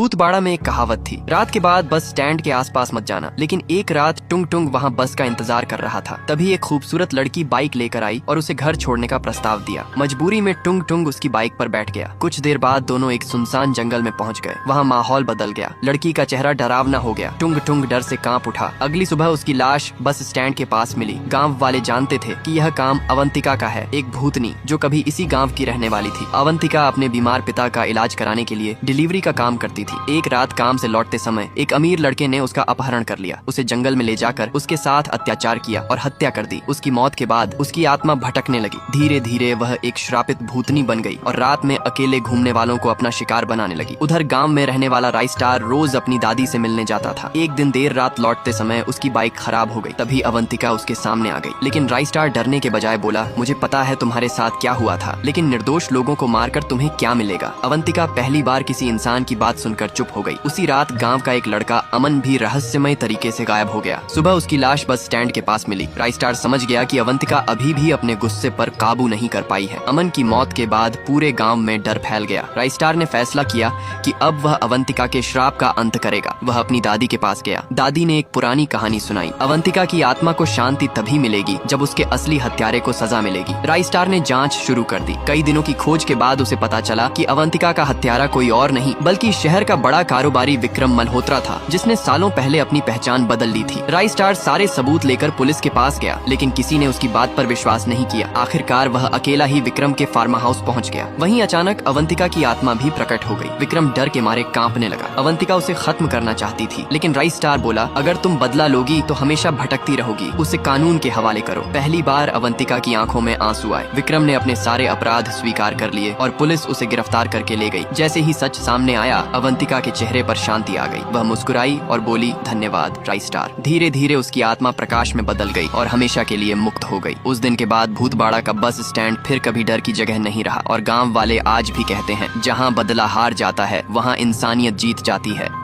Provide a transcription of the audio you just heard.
भूतबाड़ा में एक कहावत थी, रात के बाद बस स्टैंड के आसपास मत जाना। लेकिन एक रात टुंग टुंग वहाँ बस का इंतजार कर रहा था। तभी एक खूबसूरत लड़की बाइक लेकर आई और उसे घर छोड़ने का प्रस्ताव दिया। मजबूरी में टुंग टुंग उसकी बाइक पर बैठ गया। कुछ देर बाद दोनों एक सुनसान जंगल में पहुँच गए। वहाँ माहौल बदल गया। लड़की का चेहरा डरावना हो गया। टुंग टुंग डर से कांप उठा। अगली सुबह उसकी लाश बस स्टैंड के पास मिली। गाँव वाले जानते थे कि यह काम अवंतिका का है, एक भूतनी जो कभी इसी गाँव की रहने वाली थी। अवंतिका अपने बीमार पिता का इलाज कराने के लिए डिलीवरी का काम करती थी। एक रात काम से लौटते समय एक अमीर लड़के ने उसका अपहरण कर लिया। उसे जंगल में ले जाकर उसके साथ अत्याचार किया और हत्या कर दी। उसकी मौत के बाद उसकी आत्मा भटकने लगी। धीरे धीरे वह एक श्रापित भूतनी बन गई और रात में अकेले घूमने वालों को अपना शिकार बनाने लगी। उधर गांव में रहने वाला राइस्टार रोज अपनी दादी से मिलने जाता था। एक दिन देर रात लौटते समय उसकी बाइक खराब हो गई। तभी अवंतिका उसके सामने आ गई। लेकिन राइस्टार डरने के बजाय बोला, मुझे पता है तुम्हारे साथ क्या हुआ था, लेकिन निर्दोष लोगों को मारकर तुम्हें क्या मिलेगा। अवंतिका पहली बार किसी इंसान की बात सुनकर चुप हो गई। उसी रात गांव का एक लड़का अमन भी रहस्यमय तरीके से गायब हो गया। सुबह उसकी लाश बस स्टैंड के पास मिली। राइस्टार समझ गया कि अवंतिका अभी भी अपने गुस्से पर काबू नहीं कर पाई है। अमन की मौत के बाद पूरे गांव में डर फैल गया। राइस्टार ने फैसला किया कि अब वह अवंतिका के श्राप का अंत करेगा। वह अपनी दादी के पास गया। दादी ने एक पुरानी कहानी सुनाई। अवंतिका की आत्मा को शांति तभी मिलेगी जब उसके असली हत्यारे को सजा मिलेगी। राइस्टार ने जांच शुरू कर दी। कई दिनों की खोज के बाद उसे पता चला कि अवंतिका का हत्यारा कोई और नहीं बल्कि शहर का बड़ा कारोबारी विक्रम मल्होत्रा था, जिसने सालों पहले अपनी पहचान बदल ली थी। राइस्टार सारे सबूत लेकर पुलिस के पास गया, लेकिन किसी ने उसकी बात पर विश्वास नहीं किया। आखिरकार वह अकेला ही विक्रम के फार्म हाउस पहुंच गया। वहीं अचानक अवंतिका की आत्मा भी प्रकट हो गई। विक्रम डर के मारे कांपने लगा। अवंतिका उसे खत्म करना चाहती थी, लेकिन राइस्टार बोला, अगर तुम बदला लोगी तो हमेशा भटकती रहोगी, उसे कानून के हवाले करो। पहली बार अवंतिका की आंखों में आंसू आए। विक्रम ने अपने सारे अपराध स्वीकार कर लिए और पुलिस उसे गिरफ्तार करके ले गई। जैसे ही सच सामने आया, अवंतिका के चेहरे पर शांति आ गई। वह मुस्कुराई और बोली, धन्यवाद राइस्टार। धीरे धीरे उसकी आत्मा प्रकाश में बदल गई और हमेशा के लिए मुक्त हो गई। उस दिन के बाद भूतबाड़ा का बस स्टैंड फिर कभी डर की जगह नहीं रहा और गांव वाले आज भी कहते हैं, जहां बदला हार जाता है वहां इंसानियत जीत जाती है।